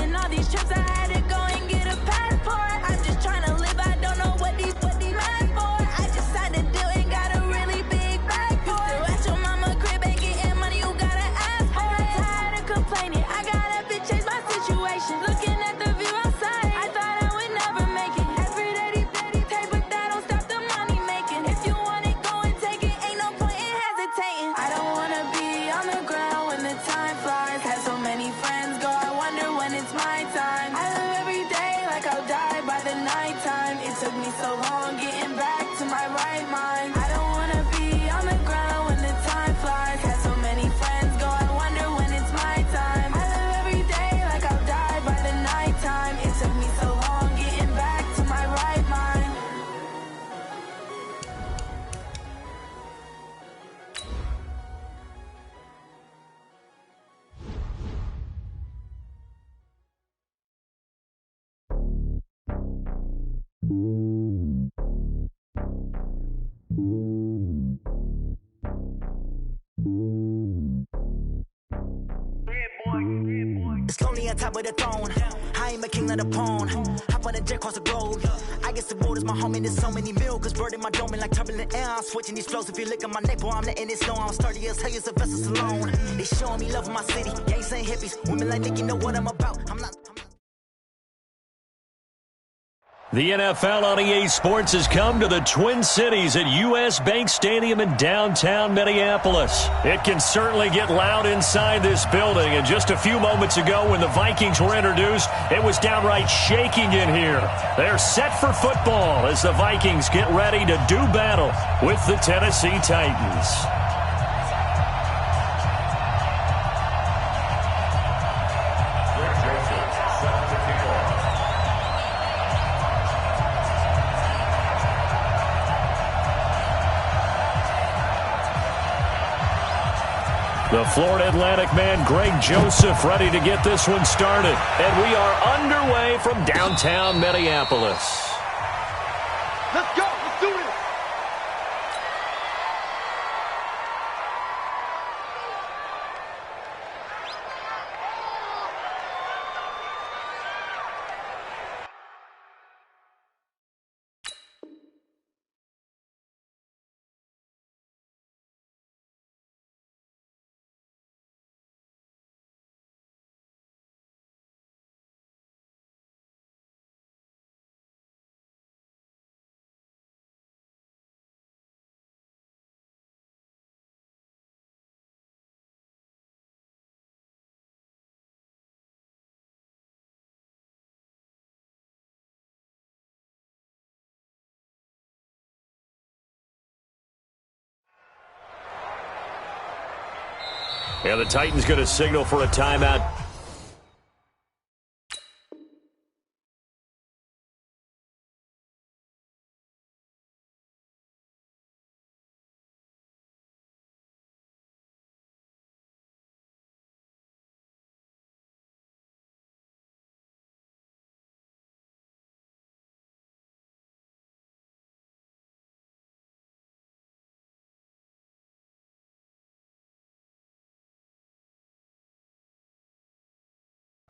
And all these trips I had to go and get a passport. I'm just trying to live, I don't know what these mad for. I just signed a deal and got a really big bag for it. At your mama crib ain't getting money, you gotta ask for it. I'm tired of complaining, I gotta bitch change my situation. Looking at the view outside, I thought I would never make it. Every day they pay, but that don't stop the money making. If you want it, go and take it, ain't no point in hesitating. I don't wanna be on the ground when the time flies. Have so many friends go, I wonder when it's my time. I live every day like I'll die by the nighttime. It took me so long getting back to my right mind. I don't wanna be on the ground when the time flies. Have so many friends go, I wonder when it's my time. I live every day like I'll die by the nighttime. It took me so long getting back to my right mind. It's lonely on top of the throne. I am a king of the pawn. Hop on a jet across the globe. I guess the road is my home and there's so many milkers burning my dome like turbulent air. I'm switching these flows. If you look at my neck, boy, I'm letting it snow. I'm sturdy as hell, as a vessel alone. They showing me love in my city. Gangs and hippies. Women like Nick, you know what I'm about. I'm not. The NFL on EA Sports has come to the Twin Cities at US Bank Stadium in downtown Minneapolis. It can certainly get loud inside this building, and just a few moments ago when the Vikings were introduced, it was downright shaking in here. They're set for football as the Vikings get ready to do battle with the Tennessee Titans. The Florida Atlantic man, Greg Joseph, ready to get this one started. And we are underway from downtown Minneapolis. Let's go. Let's do it. Yeah, the Titans going to signal for a timeout.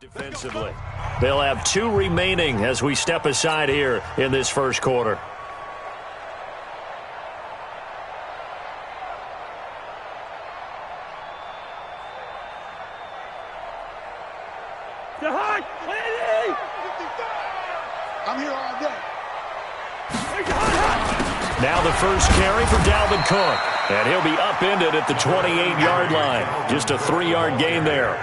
Defensively, they'll have 2 remaining as we step aside here in this first quarter. I'm here all day. Now the first carry for Dalvin Cook, and he'll be upended at the 28-yard line. Just a 3-yard gain there.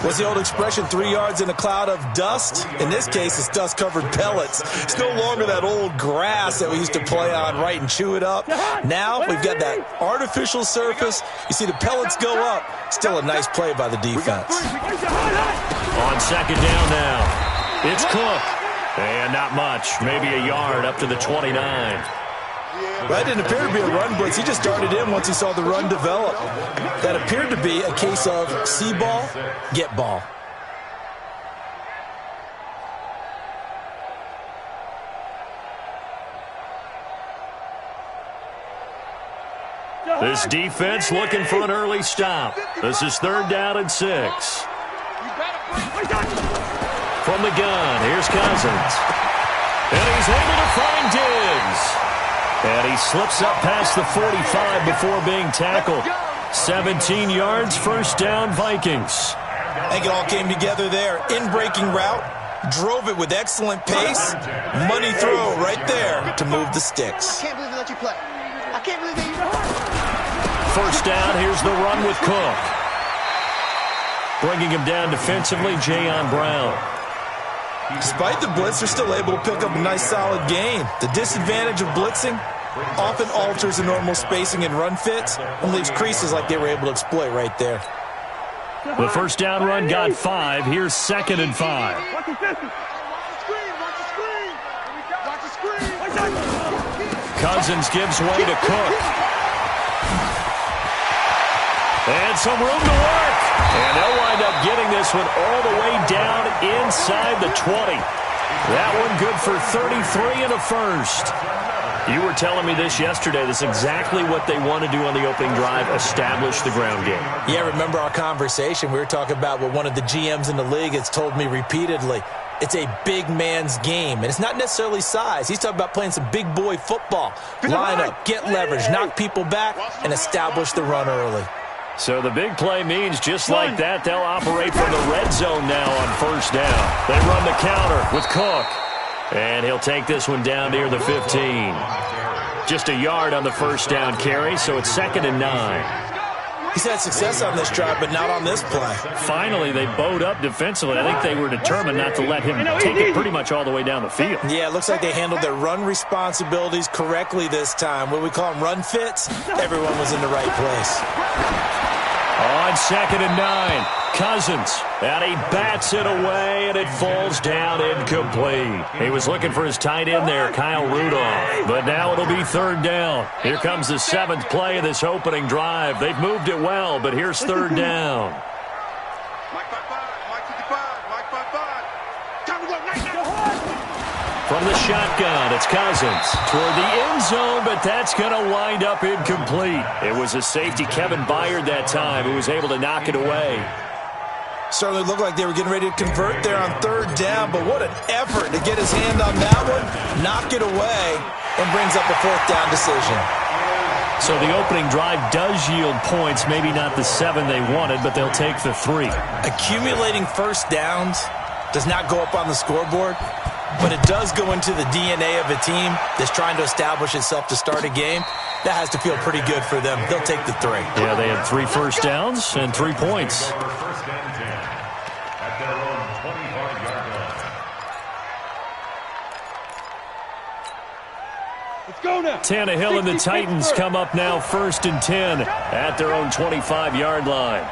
What's the old expression, 3 yards in a cloud of dust? In this case, it's dust-covered pellets. It's no longer that old grass that we used to play on, right, and chew it up. Now we've got that artificial surface. You see the pellets go up. Still a nice play by the defense. On second down now, it's Cook. And not much, maybe a yard up to the 29. That didn't appear to be a run blitz. He just darted in once he saw the run develop. That appeared to be a case of see ball, get ball. This defense looking for an early stop. This is 3rd down and 6. From the gun, here's Cousins. And he's able to find Diggs. And he slips up past the 45 before being tackled. 17 yards, first down, Vikings. I think it all came together there. In-breaking route, drove it with excellent pace. Money throw right there to move the sticks. I can't believe they let you play. I can't believe they even First down, here's the run with Cook. Bringing him down defensively, Jayon Brown. Despite the blitz, they're still able to pick up a nice solid gain. The disadvantage of blitzing often alters the normal spacing and run fits and leaves creases like they were able to exploit right there. The first down run got 5. Here's 2nd and 5. Watch the screen. Watch the screen. Watch the screen. Cousins gives way to Cook. And some room to work. And they'll wind up getting this one all the way down inside the 20. That one good for 33 and a first. You were telling me this yesterday. This is exactly what they want to do on the opening drive, establish the ground game. Yeah, remember our conversation? We were talking about what one of the GMs in the league has told me repeatedly. It's a big man's game, and it's not necessarily size. He's talking about playing some big boy football. Line up, get leverage, knock people back, and establish the run early. So the big play means just like that, they'll operate from the red zone now on first down. They run the counter with Cook. And he'll take this one down near the 15. Just a yard on the first down carry, so it's 2nd and 9. He's had success on this drive, but not on this play. Finally, they bowed up defensively. I think they were determined not to let him take it pretty much all the way down the field. Yeah, it looks like they handled their run responsibilities correctly this time. What we call them run fits, everyone was in the right place. On 2nd and 9, Cousins, and he bats it away, and it falls down incomplete. He was looking for his tight end there, Kyle Rudolph, but now it'll be 3rd down. Here comes the 7th play of this opening drive. They've moved it well, but here's 3rd down. Mike 5-5, Mike 55, Mike 5-5. Time to go right now. From the shotgun, it's Cousins toward the end zone, but that's going to wind up incomplete. It was a safety, Kevin Byard, that time, who was able to knock it away. Certainly looked like they were getting ready to convert there on 3rd down, but what an effort to get his hand on that one, knock it away, and brings up a 4th down decision. So the opening drive does yield points, maybe not the 7 they wanted, but they'll take the 3. Accumulating first downs does not go up on the scoreboard, but it does go into the DNA of a team that's trying to establish itself to start a game. That has to feel pretty good for them. They'll take the 3. Yeah, they had 3 first downs and 3 points. Let's go now. Tannehill and the Titans come up now 1st and 10 at their own 25-yard line.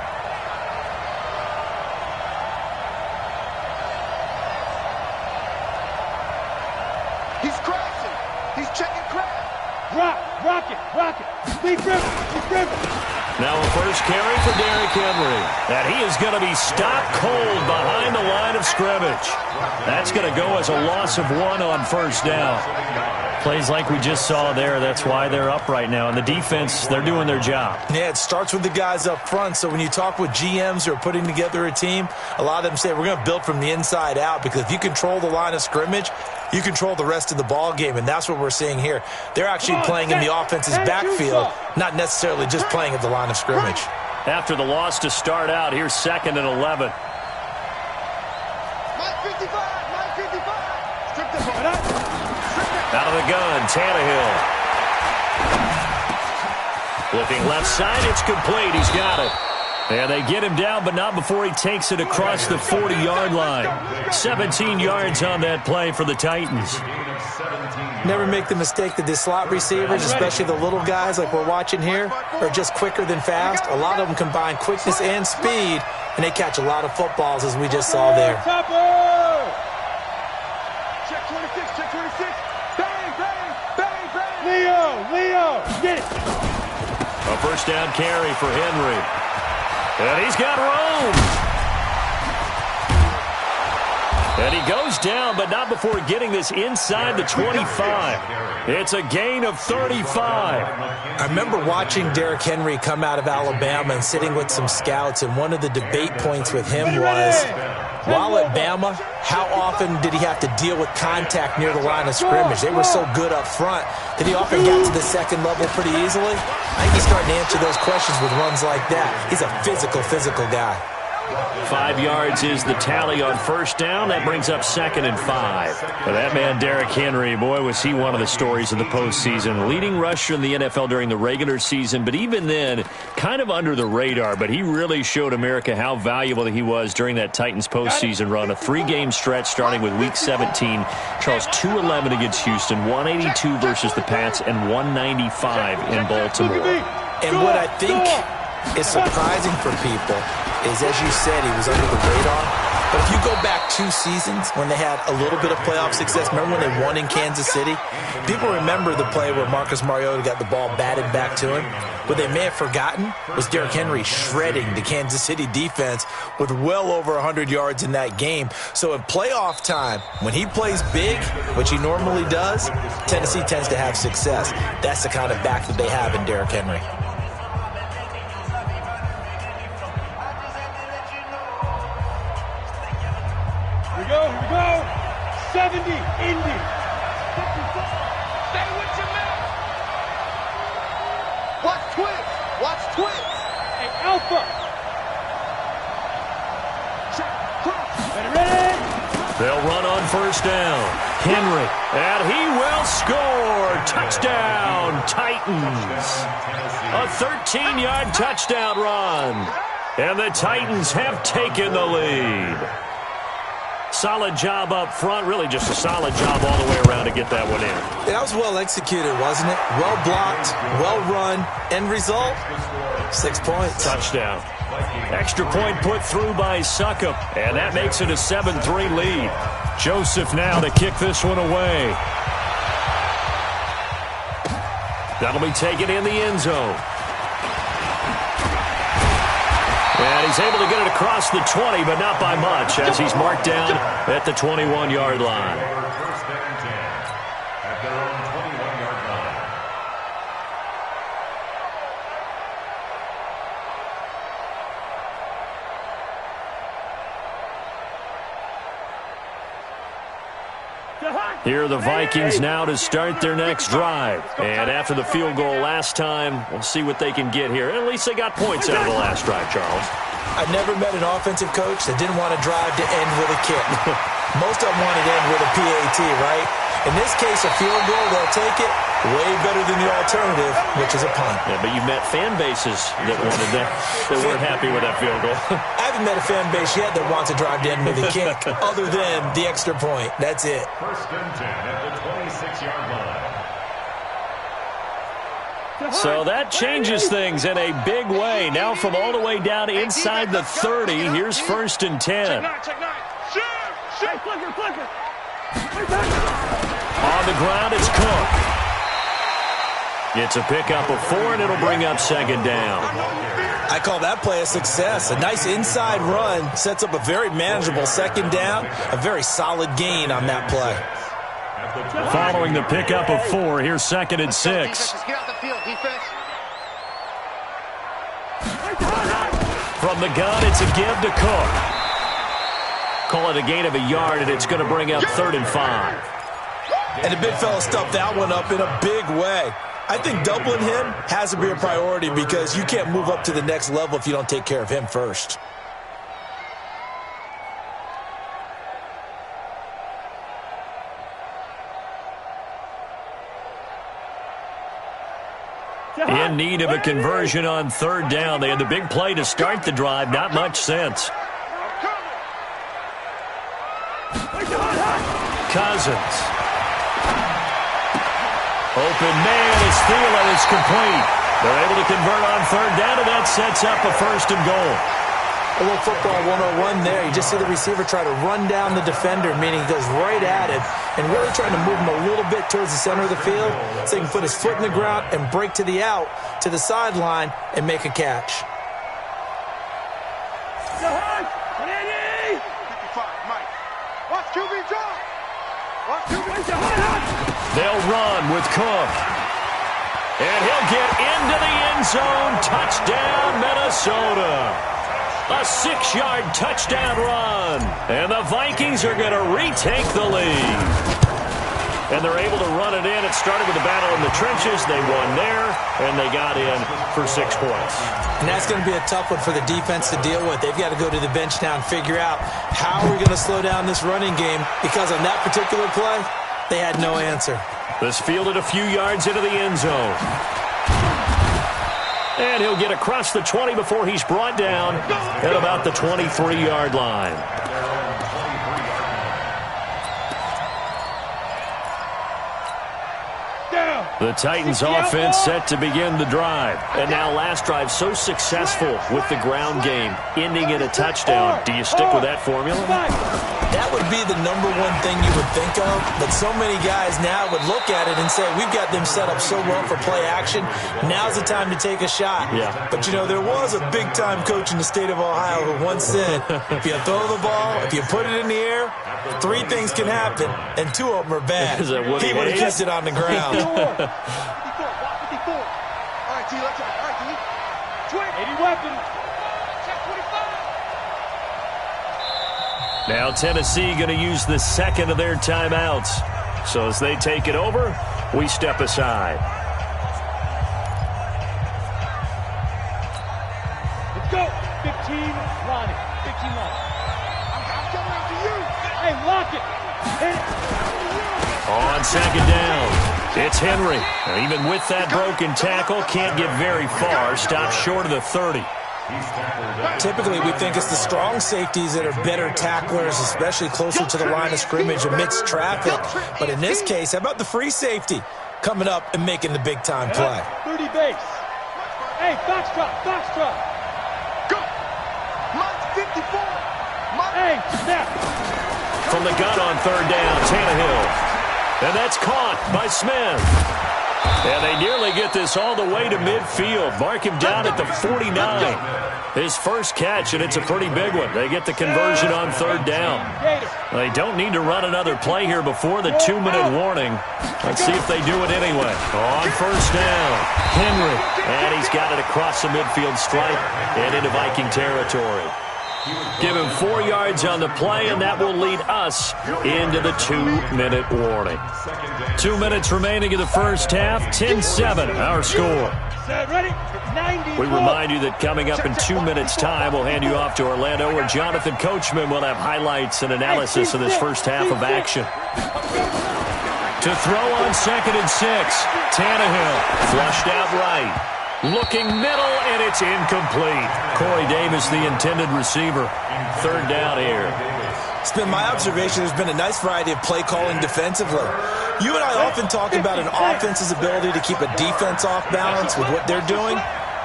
He's crashing. He's checking crash. Rock it. Steve Griffin. Now a first carry for Derrick Henry. And he is going to be stopped cold behind the line of scrimmage. That's going to go as a loss of 1 on 1st down. Plays like we just saw there. That's why they're up right now. And the defense, they're doing their job. Yeah, it starts with the guys up front. So when you talk with GMs who are putting together a team, a lot of them say we're going to build from the inside out, because if you control the line of scrimmage, you control the rest of the ball game, and that's what we're seeing here. They're actually playing in the offense's backfield, not necessarily just playing at the line of scrimmage. After the loss to start out, here's 2nd and 11. Mike 55. Strip this one up. Out of the gun, Tannehill. Looking left side, it's complete. He's got it. And they get him down, but not before he takes it across the 40-yard line. 17 yards on that play for the Titans. Never make the mistake that the slot receivers, especially the little guys like we're watching here, are just quicker than fast. A lot of them combine quickness and speed, and they catch a lot of footballs, as we just saw there. Check 26. Bang. Leo, get it. A first down carry for Henry. And he's got room. And he goes down, but not before getting this inside the 25. It's a gain of 35. I remember watching Derrick Henry come out of Alabama and sitting with some scouts, and one of the debate points with him was, While at Bama, how often did he have to deal with contact near the line of scrimmage? They were so good up front that he often got to the second level pretty easily. I think he's starting to answer those questions with runs like that. He's a physical guy. 5 yards is the tally on first down. That brings up 2nd and 5. But that man, Derrick Henry, boy, was he one of the stories of the postseason. Leading rusher in the NFL during the regular season, but even then, kind of under the radar. But he really showed America how valuable he was during that Titans postseason run. A 3-game stretch starting with Week 17. Charles, 211 against Houston, 182 versus the Pats, and 195 in Baltimore. And what I think is surprising for people is, as you said, he was under the radar. But if you go back 2 seasons when they had a little bit of playoff success, remember when they won in Kansas City? People remember the play where Marcus Mariota got the ball batted back to him. What they may have forgotten was Derrick Henry shredding the Kansas City defense with well over 100 yards in that game. So in playoff time, when he plays big, which he normally does, Tennessee tends to have success. That's the kind of back that they have in Derrick Henry. Here we go. 70, Indy. Stay with your man. Watch twins. Hey, Alpha. Ready? They'll run on first down. Henry, and he will score. Touchdown, Titans. A 13-yard touchdown run. And the Titans have taken the lead. Solid job up front. Really just a solid job all the way around to get that one in. That was well executed, wasn't it? Well blocked, well run. End result, 6 points. Touchdown. Extra point put through by Succop, and that makes it a 7-3 lead. Joseph now to kick this one away. That'll be taken in the end zone. And he's able to get it across the 20, but not by much, as he's marked down at the 21-yard line. First down and 10 at their own 21-yard line. Here are the Vikings now to start their next drive. And after the field goal last time, we'll see what they can get here. At least they got points out of the last drive, Charles. I've never met an offensive coach that didn't want to drive to end with a kick. Most of them wanted to end with a PAT, right? In this case, a field goal, they'll take it. Way better than the alternative, which is a punt. Yeah, but you've met fan bases that wanted that weren't happy with that field goal. I haven't met a fan base yet that wants to drive to end with a kick, other than the extra point. That's it. First and 10 at the 26-yard line. So that changes things in a big way. Now from all the way down inside the 30, here's first and 10. Check nine. Shoot. Flicker. On the ground, it's Cook. It's a pickup of 4, and it'll bring up second down. I call that play a success. A nice inside run sets up a very manageable second down. A very solid gain on that play. Following the pickup of 4, here's second and 6. Get out the field, defense. From the gun, it's a give to Cook. Call it a gain of a yard, and it's going to bring up 3rd and 5. And the big fella stuffed that one up in a big way. I think doubling him has to be a priority because you can't move up to the next level if you don't take care of him first. In need of a conversion on 3rd down. They had the big play to start the drive. Not much sense. Cousins. Open man is Thielen. It's complete. They're able to convert on 3rd down, and that sets up a 1st and goal. A little football 101 there. You just see the receiver try to run down the defender, meaning he goes right at him, and really trying to move him a little bit towards the center of the field so he can put his foot in the ground and break to the out, to the sideline, and make a catch. 55, Mike. Watch QB drop. Watch QB drop. They'll run with Cook. And he'll get into the end zone. Touchdown, Minnesota. A 6-yard touchdown run. And the Vikings are going to retake the lead. And they're able to run it in. It started with a battle in the trenches. They won there, and they got in for 6 points. And that's going to be a tough one for the defense to deal with. They've got to go to the bench now and figure out how are we going to slow down this running game, because on that particular play, they had no answer. This fielded a few yards into the end zone. And he'll get across the 20 before he's brought down at about the 23-yard line. The Titans offense set to begin the drive. And now last drive so successful with the ground game, ending in a touchdown. Do you stick with that formula? That would be the number one thing you would think of, but so many guys now would look at it and say, we've got them set up so well for play action. Now's the time to take a shot. Yeah. But, you know, there was a big-time coach in the state of Ohio who once said, if you throw the ball, if you put it in the air, 3 things can happen, and 2 of them are bad. Is that what he would have kissed it on the ground. 54. All right, T, let's go. All right, T. 20. 80 weapons. Check 25. Now Tennessee going to use the second of their timeouts. So as they take it over, we step aside. Let's go. 15 line. 15 line. I'm coming after you. Hey, lock it. Hit it. On second down, it's Henry. Now, even with that broken tackle, can't get very far. Stopped short of the 30. Typically, we think it's the strong safeties that are better tacklers, especially closer to the line of scrimmage amidst traffic. But in this case, how about the free safety coming up and making the big-time play? 30 base. Hey, foxtrot. Go. Mike's 54. Mike. Hey, snap. From the gun on third down, Tannehill. And that's caught by Smith. And they nearly get this all the way to midfield. Mark him down at the 49. His first catch, and it's a pretty big one. They get the conversion on third down. They don't need to run another play here before the 2-minute warning. Let's see if they do it anyway. On first down, Henry. And he's got it across the midfield stripe and into Viking territory. Give him 4 yards on the play, and that will lead us into the 2-minute warning. 2 minutes remaining in the first half, 10-7, our score. Ready? 94. We remind you that coming up in 2 minutes' time, we'll hand you off to Orlando, where Jonathan Coachman will have highlights and analysis of this first half of action. To throw on 2nd and 6, Tannehill flushed out right. Looking middle, and it's incomplete. Corey Davis, the intended receiver. Third down here. It's been my observation there's been a nice variety of play calling defensively. You and I often talk about an offense's ability to keep a defense off balance with what they're doing.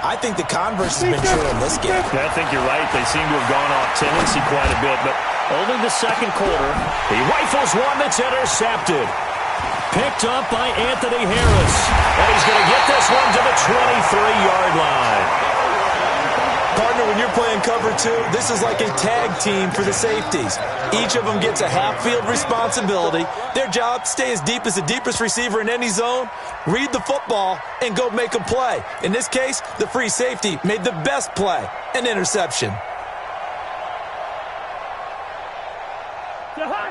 I think the converse has been true in this game. I think you're right. They seem to have gone off tendency quite a bit, but only the second quarter. He rifles one that's intercepted. Picked up by Anthony Harris. And he's going to get this one to the 23-yard line. Partner, when you're playing cover 2, this is like a tag team for the safeties. Each of them gets a half-field responsibility. Their job, stay as deep as the deepest receiver in any zone, read the football, and go make a play. In this case, the free safety made the best play, an interception.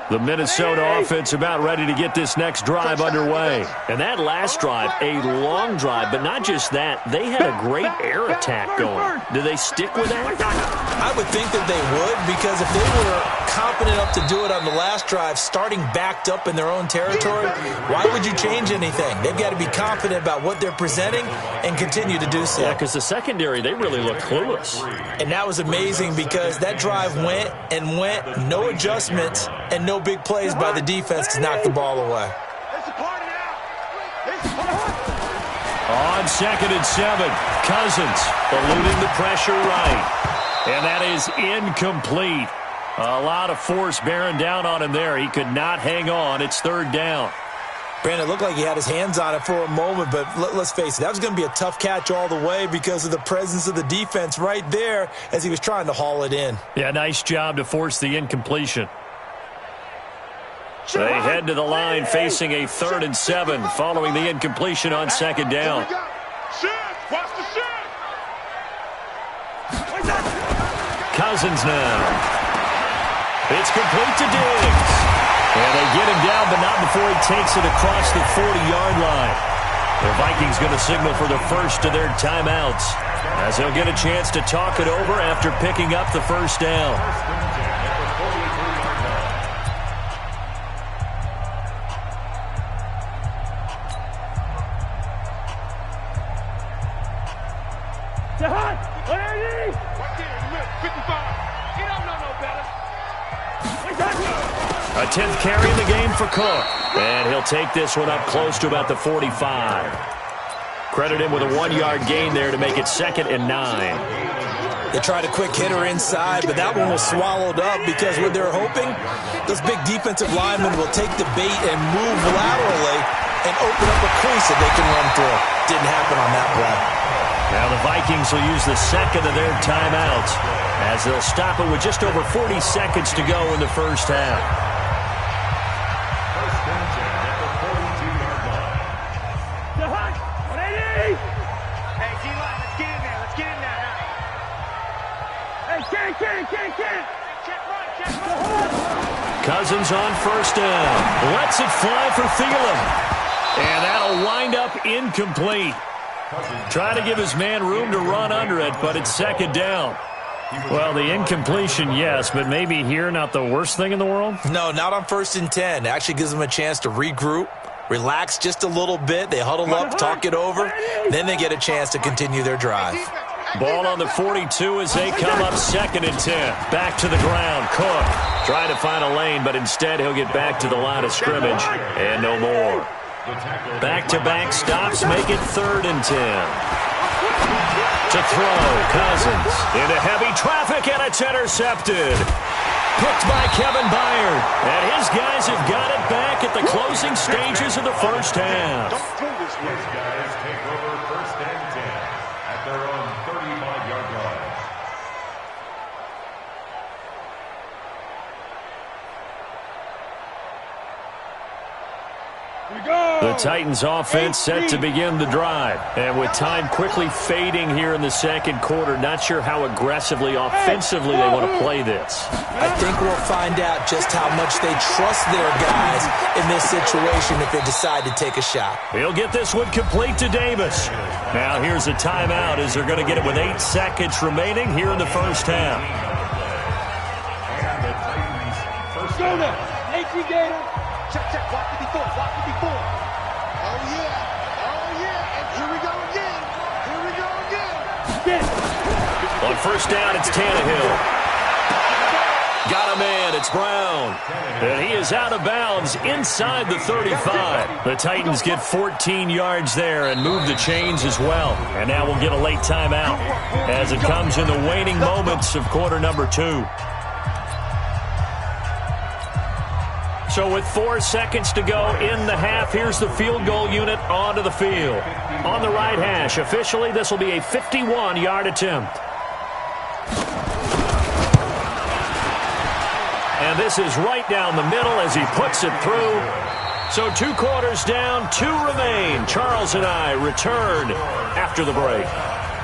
The Minnesota offense about ready to get this next drive underway. And that last drive, a long drive, but not just that. They had a great air attack going. Do they stick with that? I would think that they would, because if they were confident enough to do it on the last drive, starting backed up in their own territory, why would you change anything? They've got to be confident about what they're presenting and continue to do so. Yeah, because the secondary, they really look clueless. And that was amazing because that drive went and went, no adjustments, and no big plays by the defense to knock the ball away. On 2nd and 7, Cousins eluding the pressure right. And that is incomplete. A lot of force bearing down on him there. He could not hang on. It's third down. Brandon, it looked like he had his hands on it for a moment, but let's face it, that was going to be a tough catch all the way because of the presence of the defense right there as he was trying to haul it in. Yeah, nice job to force the incompletion. They head to the line facing a 3rd and 7 following the incompletion on 2nd down. Cousins now. It's complete to Diggs. And they get him down, but not before he takes it across the 40-yard line. The Vikings going to signal for the first of their timeouts, as they'll get a chance to talk it over after picking up the first down. A 10th carry in the game for Cook. And he'll take this one up close to about the 45. Credit him with a 1-yard gain there to make it 2nd and 9. They tried a quick hitter inside, but that one was swallowed up because what they're hoping, those big defensive linemen will take the bait and move laterally and open up a crease that they can run through. Didn't happen on that play. Now the Vikings will use the second of their timeouts as they'll stop it with just over 40 seconds to go in the first half. Cousins on first down. Lets it fly for Thielen. And that'll wind up incomplete. Trying to give his man room to run under it, but it's 2nd down. Well, the incompletion, yes, but maybe here not the worst thing in the world? No, not on 1st and 10. It actually gives them a chance to regroup, relax just a little bit. They huddle up, talk it over. Then they get a chance to continue their drive. Ball on the 42 as they come up 2nd and 10. Back to the ground. Cook trying to find a lane, but instead he'll get back to the line of scrimmage and no more. Back-to-back stops make it 3rd and 10. To throw, Cousins into heavy traffic, and it's intercepted. Picked by Kevin Byard. And his guys have got it back at the closing stages of the first half. His guys take over 1st and 10 at their own 35-yard line. The Titans offense set to begin the drive. And with time quickly fading here in the 2nd quarter, not sure how aggressively offensively they want to play this. I think we'll find out just how much they trust their guys in this situation if they decide to take a shot. He'll get this one complete to Davis. Now here's a timeout as they're going to get it with 8 seconds remaining here in the first half. And the Titans first Go now. 18 Gator. Check, block 54, block 54. Oh, yeah, and here we go again. On first down, it's Tannehill. Got a man, it's Brown. And he is out of bounds inside the 35. The Titans get 14 yards there and move the chains as well. And now we'll get a late timeout as it comes in the waning moments of quarter number 2. So with 4 seconds to go in the half, here's the field goal unit onto the field. On the right hash, officially, this will be a 51-yard attempt. And this is right down the middle as he puts it through. So 2 quarters down, 2 remain. Charles and I return after the break.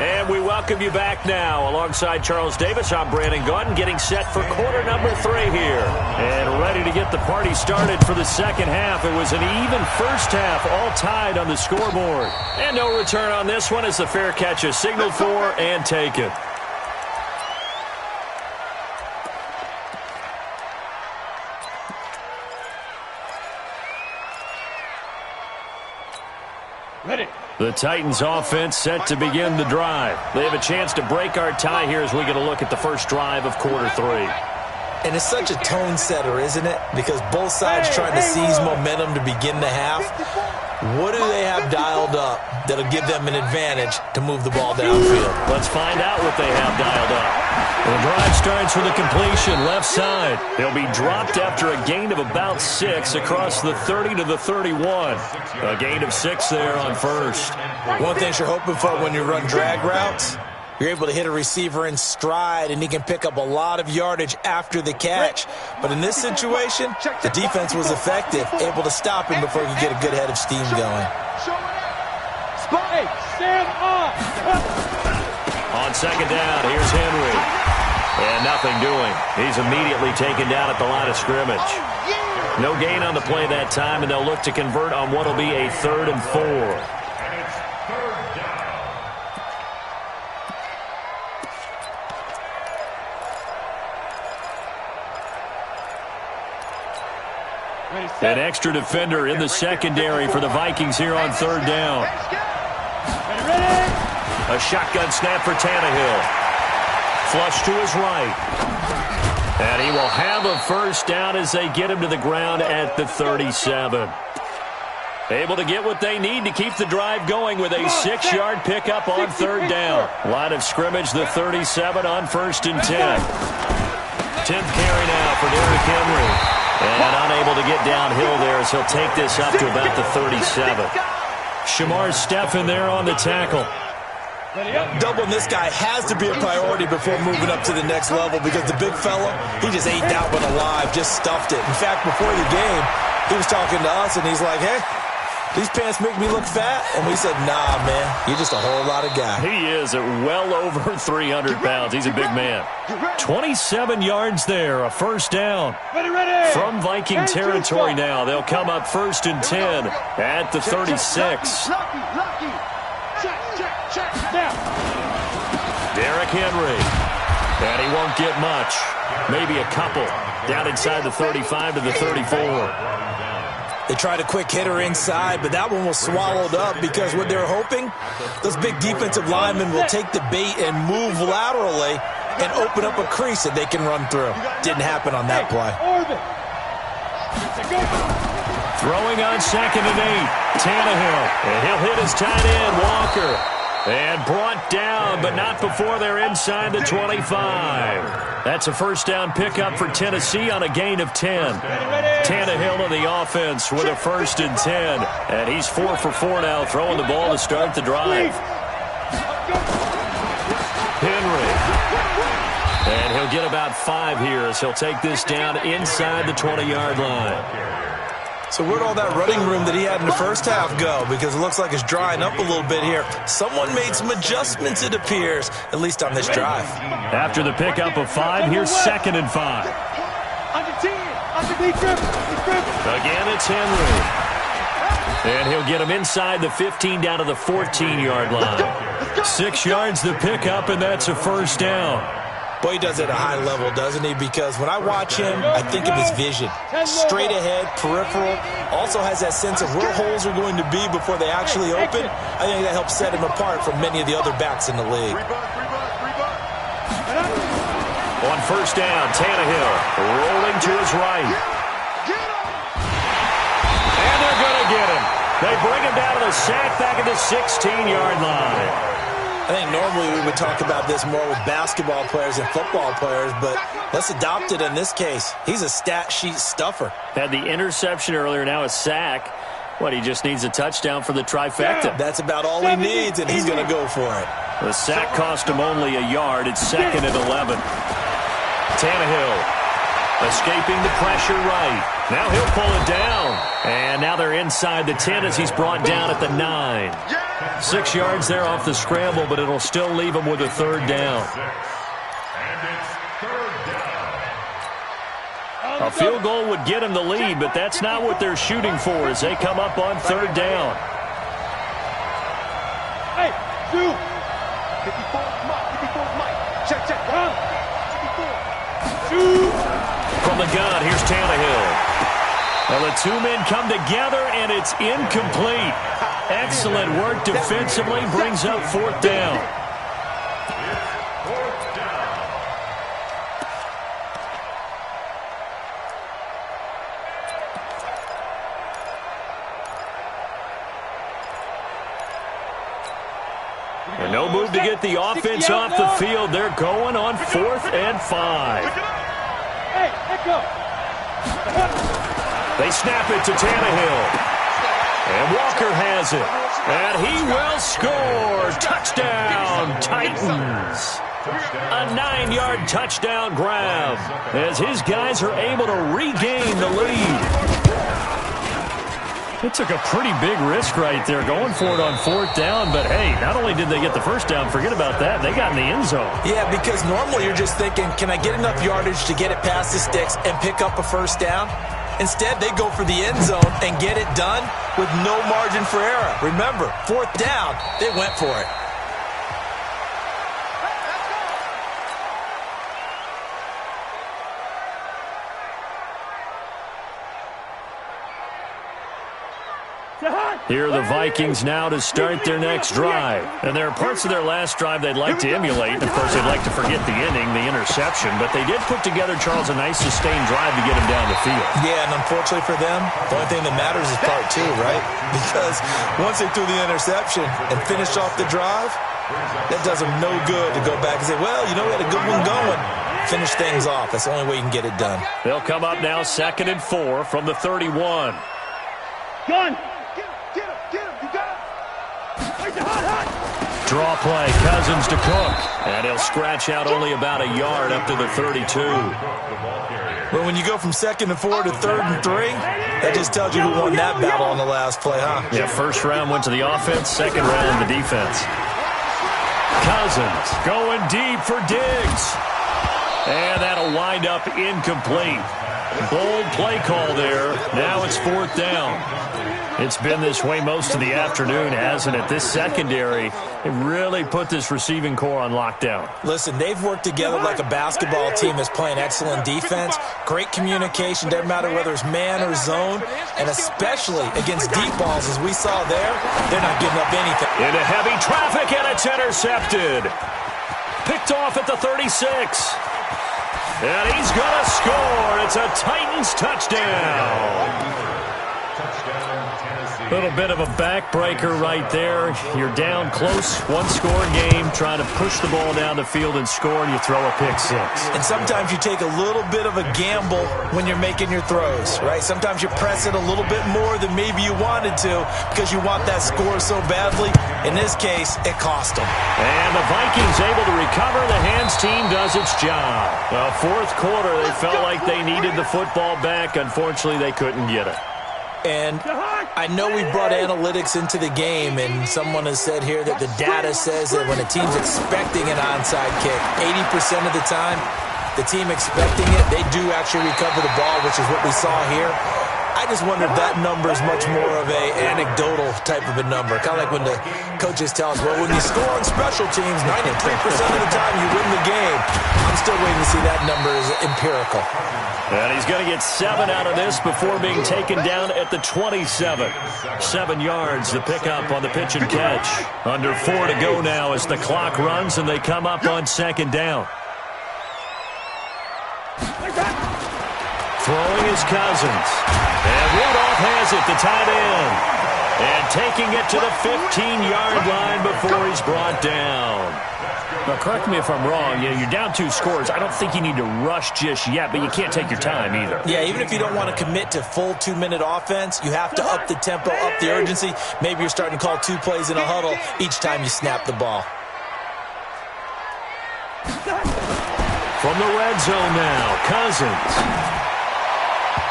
And we welcome you back now. Alongside Charles Davis, I'm Brandon Gaudin, getting set for quarter number 3 here. And ready to get the party started for the second half. It was an even first half, all tied on the scoreboard. And no return on this one as the fair catch is signaled for and taken. Ready. The Titans offense set to begin the drive. They have a chance to break our tie here as we get a look at the first drive of quarter 3. And it's such a tone setter, isn't it? Because both sides trying to seize momentum to begin the half. What do they have dialed up that'll give them an advantage to move the ball downfield? Let's find out what they have dialed up. The drive starts with a completion left side. They'll be dropped after a gain of about 6 across the 30 to the 31. A gain of 6 there on first. One thing you're hoping for when you run drag routes, you're able to hit a receiver in stride, and he can pick up a lot of yardage after the catch. But in this situation, the defense was effective, able to stop him before he could get a good head of steam going. Hey, stand up. On second down, here's Henry. And nothing doing. He's immediately taken down at the line of scrimmage. No gain on the play that time, and they'll look to convert on what will be a 3rd and 4. And it's 3rd down. An extra defender in the secondary for the Vikings here on 3rd down. A shotgun snap for Tannehill. Flush to his right. And he will have a 1st down as they get him to the ground at the 37. Able to get what they need to keep the drive going with a 6-yard pickup on 3rd down. Line of scrimmage, the 37 on 1st and 10. 10th carry now for Derrick Henry. And unable to get downhill there as he'll take this up to about the 37. Shamar Stephen there on the tackle. Doubling this guy has to be a priority before moving up to the next level because the big fella, he just ate that one alive, just stuffed it. In fact, before the game, he was talking to us, and he's like, hey, these pants make me look fat. And we said, nah, man, you're just a whole lot of guy. He is at well over 300 pounds. He's a big man. 27 yards there, a 1st down. From Viking territory now. They'll come up 1st and 10 at the 36. Derrick Henry. And he won't get much. Maybe a couple. Down inside the 35 to the 34. They tried a quick hitter inside, but that one was swallowed up because what they're hoping, those big defensive linemen will take the bait and move laterally and open up a crease that they can run through. Didn't happen on that play. Throwing on 2nd and 8. Tannehill. And he'll hit his tight end, Walker. And brought down, but not before they're inside the 25. That's a 1st down pickup for Tennessee on a gain of 10. Tannehill on the offense with a 1st and 10. And he's 4 for 4 now, throwing the ball to start the drive. Henry. And he'll get about 5 here as he'll take this down inside the 20-yard line. So where'd all that running room that he had in the 1st half go? Because it looks like it's drying up a little bit here. Someone made some adjustments, it appears, at least on this drive. After the pickup of 5, here's 2nd and 5. Again, it's Henry. And he'll get him inside the 15 down to the 14-yard line. 6 yards the pickup, and that's a 1st down. Boy, he does it at a high level, doesn't he? Because when I watch him, I think of his vision. Straight ahead, peripheral. Also has that sense of where holes are going to be before they actually open. I think that helps set him apart from many of the other backs in the league. On 1st down, Tannehill rolling to his right. And they're going to get him. They bring him down to the sack back at the 16-yard line. I think normally we would talk about this more with basketball players and football players, but let's adopt it in this case. He's a stat sheet stuffer. Had the interception earlier, now a sack. What, he just needs a touchdown for the trifecta. That's about all he needs, and he's going to go for it. The sack cost him only a yard. It's 2nd and 11. Tannehill escaping the pressure right. Now he'll pull it down. And now they're inside the 10 as he's brought down at the 9. 6 yards there off the scramble, but it'll still leave him with a 3rd down. And it's 3rd down. A field goal would get him the lead, but that's not what they're shooting for as they come up on 3rd down. Hey, 54's Mike. Check. 54. From the gun, here's Tannehill. Well, the 2 men come together, and it's incomplete. Excellent work defensively, brings up 4th down. It's 4th down. And no move to get the offense off the field. They're going on 4th and 5. Hey, let go. They snap it to Tannehill. And Walker has it. And he will score. Touchdown, Titans. A 9-yard touchdown grab as his guys are able to regain the lead. It took a pretty big risk right there going for it on 4th down, but hey, not only did they get the first down, forget about that, they got in the end zone. Yeah, because normally you're just thinking, can I get enough yardage to get it past the sticks and pick up a first down? Instead, they go for the end zone and get it done with no margin for error. Remember, 4th down, they went for it. Here are the Vikings now to start their next drive. And there are parts of their last drive they'd like to emulate. And, of course, they'd like to forget the inning, the interception. But they did put together, Charles, a nice sustained drive to get him down the field. Yeah, and unfortunately for them, the only thing that matters is part 2, right? Because once they threw the interception and finished off the drive, that does them no good to go back and say, well, you know, we had a good one going. Finish things off. That's the only way you can get it done. They'll come up now 2nd and 4 from the 31. Gun. Draw play, Cousins to Cook. And he'll scratch out only about a yard up to the 32. Well, when you go from 2nd and 4 to 3rd and 3, that just tells you who won that battle on the last play, huh? Yeah, first round went to the offense, second round the defense. Cousins going deep for Diggs. And that'll wind up incomplete. Bold play call there. Now it's 4th down. It's been this way most of the afternoon, hasn't it? This secondary, it really put this receiving core on lockdown. Listen, they've worked together like a basketball team that's playing excellent defense. Great communication, doesn't matter whether it's man or zone. And especially against deep balls, as we saw there, they're not giving up anything. Into heavy traffic, and it's intercepted. Picked off at the 36. And he's going to score. It's a Titans touchdown. A little bit of a backbreaker right there. You're down close, one-score game, trying to push the ball down the field and score, and you throw a pick 6. And sometimes you take a little bit of a gamble when you're making your throws, right? Sometimes you press it a little bit more than maybe you wanted to because you want that score so badly. In this case, it cost them. And the Vikings able to recover. The hands team does its job. Well, 4th quarter, they felt like they needed the football back. Unfortunately, they couldn't get it. And I know we brought analytics into the game, and someone has said here that the data says that when a team's expecting an onside kick, 80% of the time, the team expecting it, they do actually recover the ball, which is what we saw here. I just wonder if that number is much more of a anecdotal type of a number. Kind of like when the coaches tell us, well, when you score on special teams, 93% of the time you win the game. I'm still waiting to see that number is empirical. And he's going to get 7 out of this before being taken down at the 27. 7 yards, the pickup on the pitch and catch. Under 4 to go now as the clock runs and they come up on 2nd down. Throwing is Cousins. And Rudolph has it, the tight end. And taking it to the 15-yard line before he's brought down. Now, correct me if I'm wrong. You're down 2 scores. I don't think you need to rush just yet, but you can't take your time either. Yeah, even if you don't want to commit to full 2-minute offense, you have to up the tempo, up the urgency. Maybe you're starting to call 2 plays in a huddle each time you snap the ball. From the red zone now, Cousins.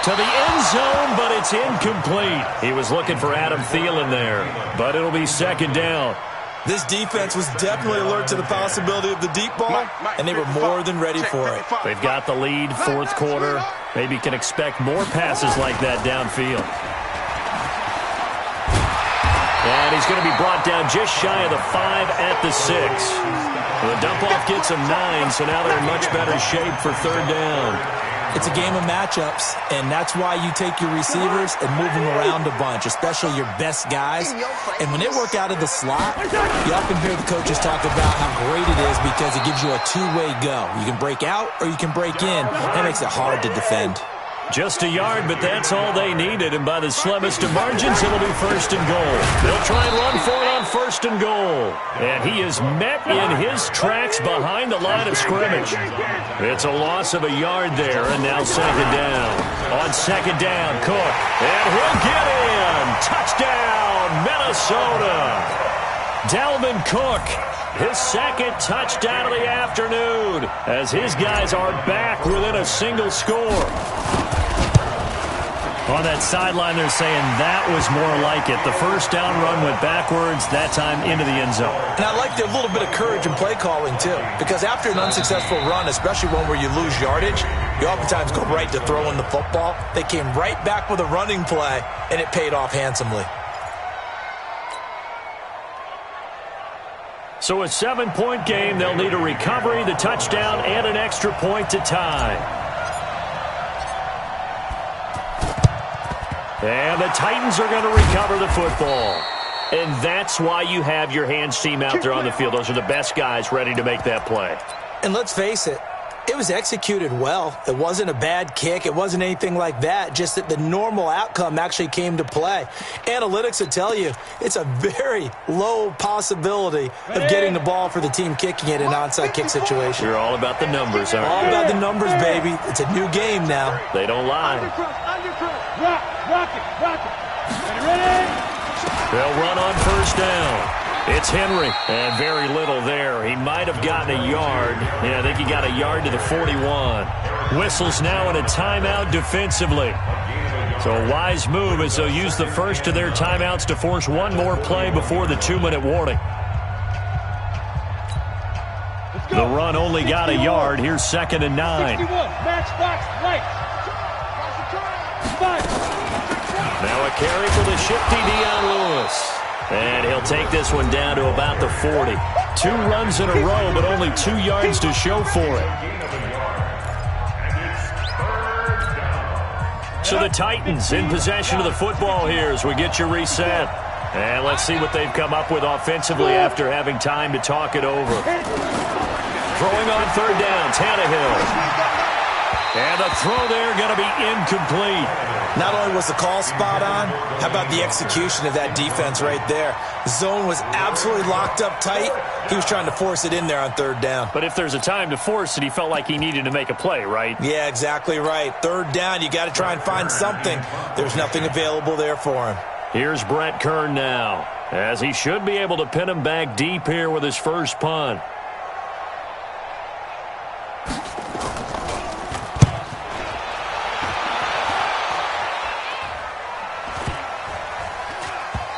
To the end zone, but it's incomplete. He was looking for Adam Thielen there, but it'll be 2nd down. This defense was definitely alert to the possibility of the deep ball, and they were more than ready for it. They've got the lead, 4th quarter. Maybe can expect more passes like that downfield. And he's going to be brought down just shy of the 5 at the 6. The dump-off gets him 9, so now they're in much better shape for 3rd down. It's a game of matchups, and that's why you take your receivers and move them around a bunch, especially your best guys. And when they work out of the slot, you often hear the coaches talk about how great it is because it gives you a 2-way go. You can break out or you can break in. That makes it hard to defend. Just a yard, but that's all they needed. And by the slimmest of margins, it'll be 1st and goal. They'll try and run for it on 1st and goal. And he is met in his tracks behind the line of scrimmage. It's a loss of a yard there, and now 2nd down. On 2nd down, Cook. And he'll get in. Touchdown, Minnesota. Dalvin Cook. His 2nd touchdown of the afternoon as his guys are back within a single score. On that sideline, they're saying that was more like it. The first down run went backwards, that time into the end zone. And I like the little bit of courage in play calling, too, because after an unsuccessful run, especially one where you lose yardage, you oftentimes go right to throwing the football. They came right back with a running play, and it paid off handsomely. So a 7-point game. They'll need a recovery, the touchdown, and an extra point to tie. And the Titans are going to recover the football. And that's why you have your hands team out there on the field. Those are the best guys ready to make that play. And let's face it, it was executed well. It wasn't a bad kick. It wasn't anything like that. Just that the normal outcome actually came to play. Analytics would tell you it's a very low possibility of getting the ball for the team kicking it in an onside kick situation. You're all about the numbers, aren't you? All about the numbers, baby. It's a new game now. They don't lie. Rock it. Ready? They'll run on first down. It's Henry, and very little there. He might have gotten a yard. Yeah, I think he got a yard to the 41. Whistles now in a timeout defensively. So a wise move as they'll use the first of their timeouts to force one more play before the 2-minute warning. The run only got a yard. Here's 2nd and 9. 61, match box, right. Now a carry for the shifty Dion Lewis. And he'll take this one down to about the 40. 2 runs in a row, but only 2 yards to show for it. So the Titans in possession of the football here as we get you reset. And let's see what they've come up with offensively after having time to talk it over. Throwing on 3rd down, Tannehill. And the throw there going to be incomplete. Not only was the call spot on, how about the execution of that defense right there? Zone was absolutely locked up tight. He was trying to force it in there on 3rd down. But if there's a time to force it, he felt like he needed to make a play, right? Yeah, exactly right. 3rd down, you got to try and find something. There's nothing available there for him. Here's Brett Kern now, as he should be able to pin him back deep here with his first punt.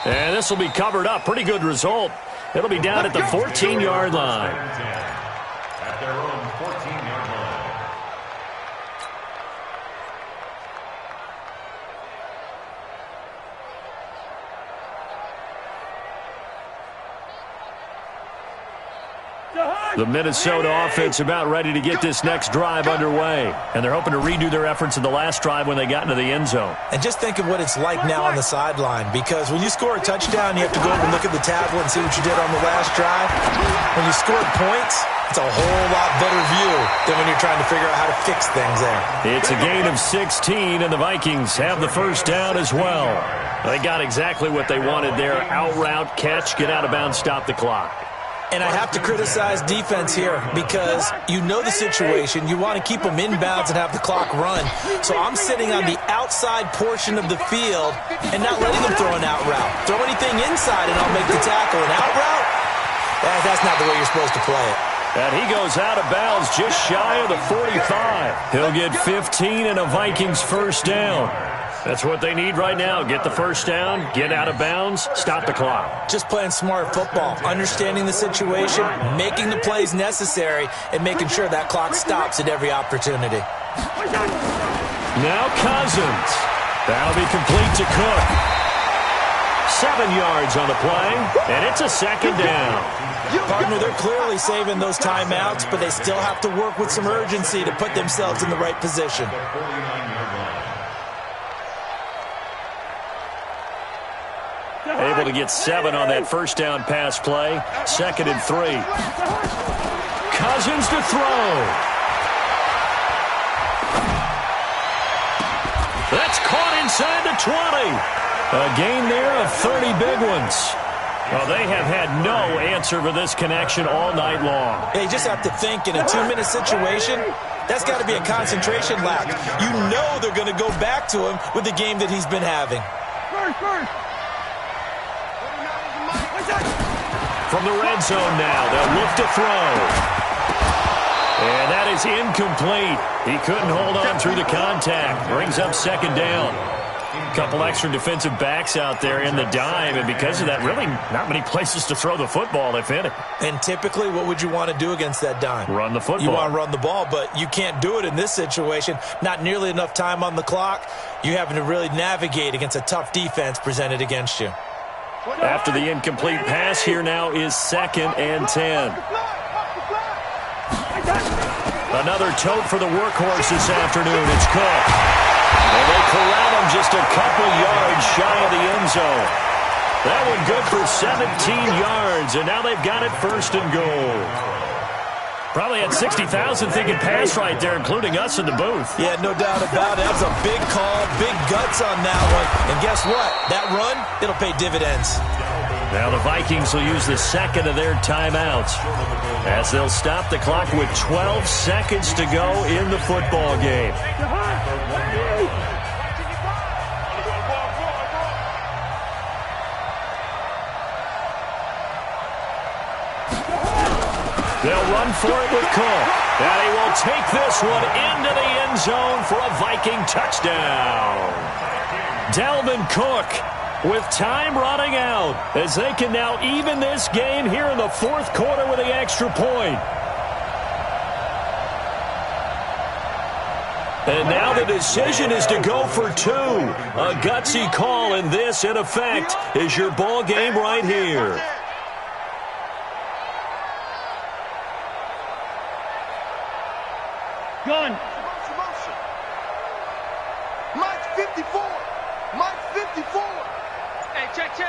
And this will be covered up. Pretty good result. It'll be down at the 14-yard line. At their own 14-yard line. The Minnesota offense about ready to get this next drive underway. And they're hoping to redo their efforts in the last drive when they got into the end zone. And just think of what it's like now on the sideline, because when you score a touchdown, you have to go over and look at the tablet and see what you did on the last drive. When you scored points, it's a whole lot better view than when you're trying to figure out how to fix things there. It's a gain of 16, and the Vikings have the first down as well. They got exactly what they wanted there. Out route, catch, get out of bounds, stop the clock. And I have to criticize defense here because you know the situation. You want to keep them inbounds and have the clock run. So I'm sitting on the outside portion of the field and not letting them throw an out route. Throw anything inside and I'll make the tackle. An out route? That's not the way you're supposed to play it. And he goes out of bounds just shy of the 45. He'll get 15 and a Vikings first down. That's what they need right now. Get the first down, get out of bounds, stop the clock. Just playing smart football, understanding the situation, making the plays necessary, and making sure that clock stops at every opportunity. Now Cousins. That'll be complete to Cook. 7 yards on the play, and it's a 2nd down. Partner, they're clearly saving those timeouts, but they still have to work with some urgency to put themselves in the right position. Able to get 7 on that first down pass play. 2nd and 3. Cousins to throw. That's caught inside the 20. A gain there of 30 big ones. Well, they have had no answer for this connection all night long. Yeah, you just have to think in a 2-minute situation, that's got to be a concentration lack. You know they're going to go back to him with the game that he's been having. From the red zone now, they'll look to throw. And that is incomplete. He couldn't hold on through the contact. Brings up 2nd down. Couple extra defensive backs out there in the dime, and because of that, really not many places to throw the football, if any. And typically, what would you want to do against that dime? Run the football. You want to run the ball, but you can't do it in this situation. Not nearly enough time on the clock. You're having to really navigate against a tough defense presented against you. After the incomplete pass, here now is 2nd and 10. Another tote for the workhorse this afternoon. It's Cook. And they corral him just a couple yards shy of the end zone. That one good for 17 yards, and now they've got it 1st and goal. Probably had 60,000 thinking pass right there, including us in the booth. Yeah, no doubt about it. That was a big call, big guts on that one. And guess what? That run, it'll pay dividends. Now the Vikings will use the 2nd of their timeouts as they'll stop the clock with 12 seconds to go in the football game. They'll run for it with Cook. And he will take this one into the end zone for a Viking touchdown. Dalvin Cook with time running out as they can now even this game here in the 4th quarter with the extra point. And now the decision is to go for 2. A gutsy call, and this, in effect, is your ball game right here. Gun. Mike 54. Mike 54. Hey, check. Check.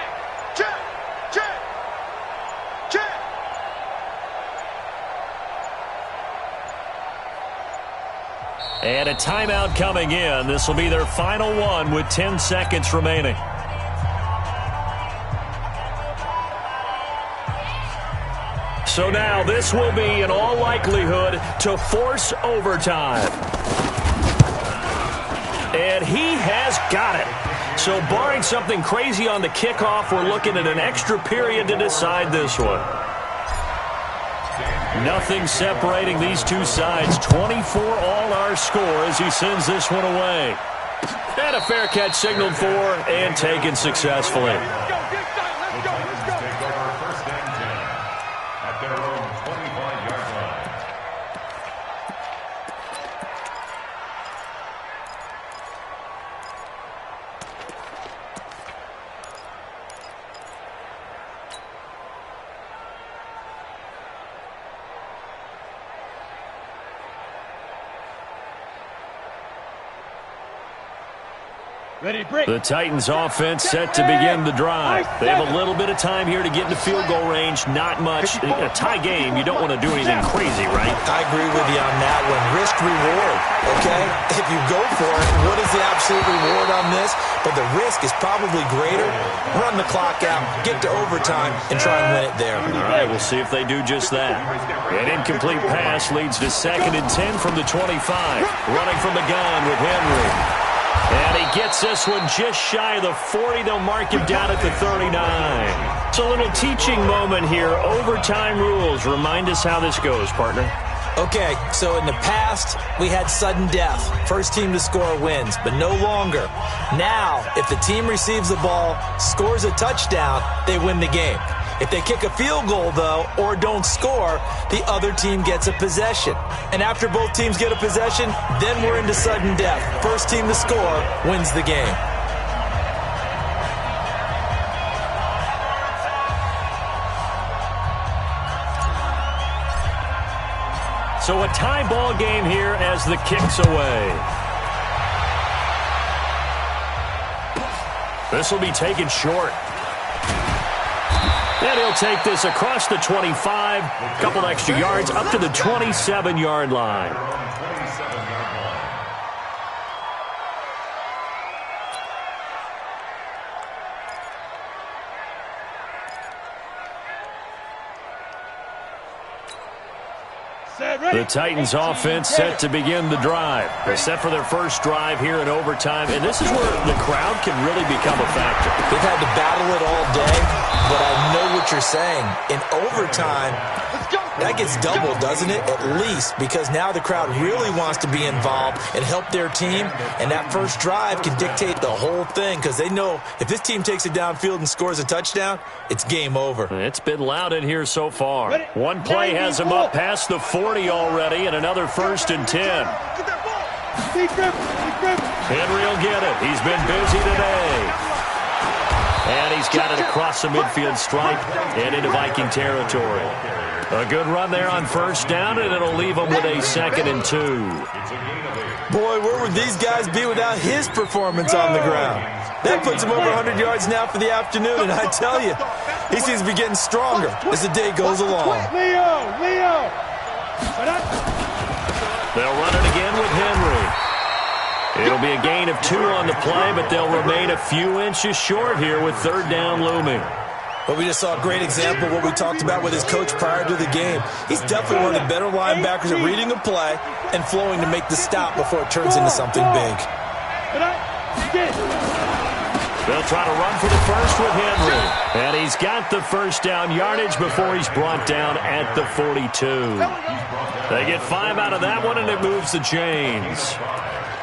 And a timeout coming in. This will be their final one with 10 seconds remaining. So now this will be, in all likelihood, to force overtime. And he has got it. So barring something crazy on the kickoff, we're looking at an extra period to decide this one. Nothing separating these two sides. 24 all our score as he sends this one away. And a fair catch signaled for and taken successfully. Take over 1st and 10 at their own 25-yard line. Ready to break. The Titans offense set to begin the drive. They have a little bit of time here to get into field goal range. Not much. A tie game, you don't want to do anything crazy, right? I agree with you on that one. Risk reward, okay? If you go for it, what is the absolute reward on this? But the risk is probably greater. Run the clock out, get to overtime, and try and win it there. All right, we'll see if they do just that. An incomplete pass leads to 2nd and 10 from the 25. Running from the gun with Henry. And he gets this one just shy of the 40. They'll mark him down at the 39. It's a little teaching moment here. Overtime rules. Remind us how this goes, partner. Okay, so in the past, we had sudden death. First team to score wins, but no longer. Now, if the team receives the ball, scores a touchdown, they win the game. If they kick a field goal, though, or don't score, the other team gets a possession. And after both teams get a possession, then we're into sudden death. First team to score wins the game. So a tie ball game here as the kick's away. This will be taken short. And he'll take this across the 25, a couple extra yards, up to the 27-yard line. The Titans offense set to begin the drive. They're set for their first drive here in overtime, and this is where the crowd can really become a factor. They've had to battle it all day, but I know what you're saying. In overtime, that gets doubled, doesn't it? At least, because now the crowd really wants to be involved and help their team, and that first drive can dictate the whole thing because they know if this team takes it downfield and scores a touchdown, it's game over. It's been loud in here so far. One play has him up past the 40 already, and another 1st and 10. Henry will get it. He's been busy today. And he's got it across the midfield stripe and into Viking territory. A good run there on 1st down, and it'll leave him with a 2nd and 2. Boy, where would these guys be without his performance on the ground? That puts him over 100 yards now for the afternoon, and I tell you, he seems to be getting stronger as the day goes along. Leo! They'll run it again with Henry. It'll be a gain of 2 on the play, but they'll remain a few inches short here with 3rd down looming. Well, we just saw a great example of what we talked about with his coach prior to the game. He's definitely one of the better linebackers at reading a play and flowing to make the stop before it turns into something big. They'll try to run for the first with Henry. And he's got the 1st down yardage before he's brought down at the 42. They get 5 out of that one, and it moves the chains.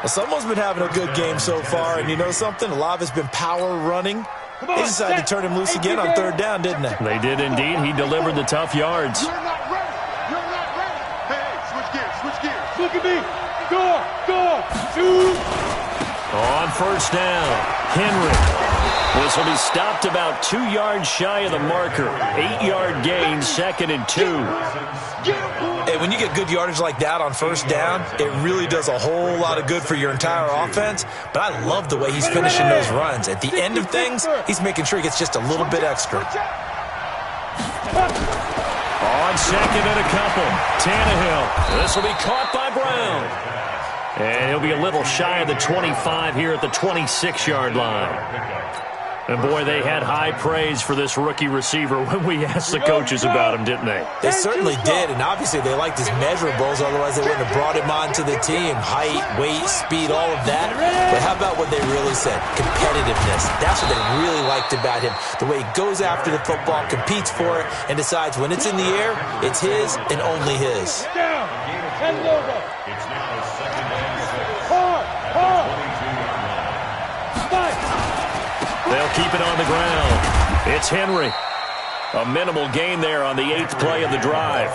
Well, someone's been having a good game so far, and you know something? A lot of it's been power running. They decided to turn him loose again on 3rd down, didn't they? They did indeed. He delivered the tough yards. You're not ready. You're not ready. Hey, switch gears. Look at me. Go. Shoot. On 1st down, Henry. This will be stopped about 2 yards shy of the marker. 8-yard gain, 2nd and 2. Hey, when you get good yardage like that on 1st down, it really does a whole lot of good for your entire offense. But I love the way he's finishing those runs. At the end of things, he's making sure he gets just a little bit extra. On 2nd and a couple, Tannehill. This will be caught by Brown. And he'll be a little shy of the 25 here at the 26-yard line. And, boy, they had high praise for this rookie receiver when we asked the coaches about him, didn't they? They certainly did, and obviously they liked his measurables, otherwise they wouldn't have brought him onto the team. Height, weight, speed, all of that. But how about what they really said? Competitiveness. That's what they really liked about him. The way he goes after the football, competes for it, and decides when it's in the air, it's his and only his. Down. Head logo. It's now 2nd and 6. Hard. Fight. They'll keep it on the ground. It's Henry. A minimal gain there on the 8th play of the drive.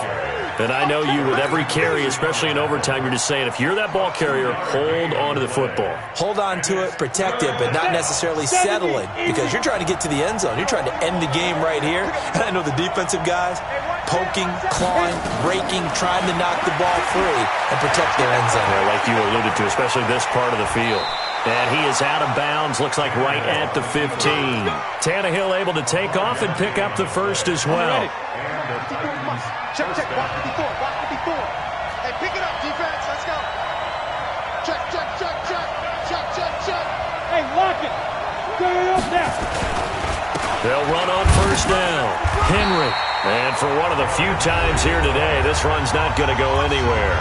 And I know you, with every carry, especially in overtime, you're just saying, if you're that ball carrier, hold on to the football. Hold on to it, protect it, but not necessarily settling, because you're trying to get to the end zone. You're trying to end the game right here. And I know the defensive guys poking, clawing, breaking, trying to knock the ball free and protect their end zone. Yeah, like you alluded to, especially this part of the field. And he is out of bounds, looks like right at the 15. Tannehill able to take off and pick up the 1st as well. Check. Watch the before. Hey, pick it up, defense. Let's go. Check. Hey, lock it. Get it up now. They'll run on 1st down. Henry. And for one of the few times here today, this run's not going to go anywhere.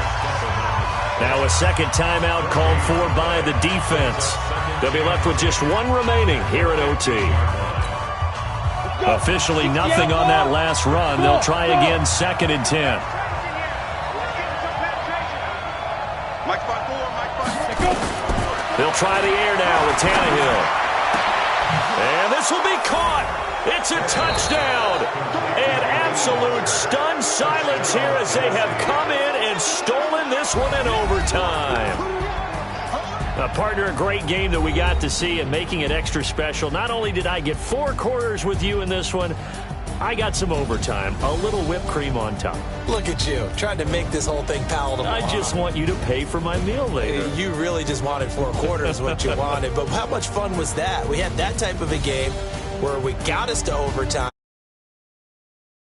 Now a 2nd timeout called for by the defense. They'll be left with just 1 remaining here at OT. Officially nothing on that last run. They'll try again 2nd and 10. Mike 5-4. They'll try the air now with Tannehill. And this will be caught. It's a touchdown. And absolute stunned silence here as they have come in and stolen this one in overtime. Partner, a great game that we got to see and making it extra special. Not only did I get 4 quarters with you in this one, I got some overtime, a little whipped cream on top. Look at you, trying to make this whole thing palatable. I just want you to pay for my meal later. You really just wanted 4 quarters what you wanted, but how much fun was that? We had that type of a game where we got us to overtime.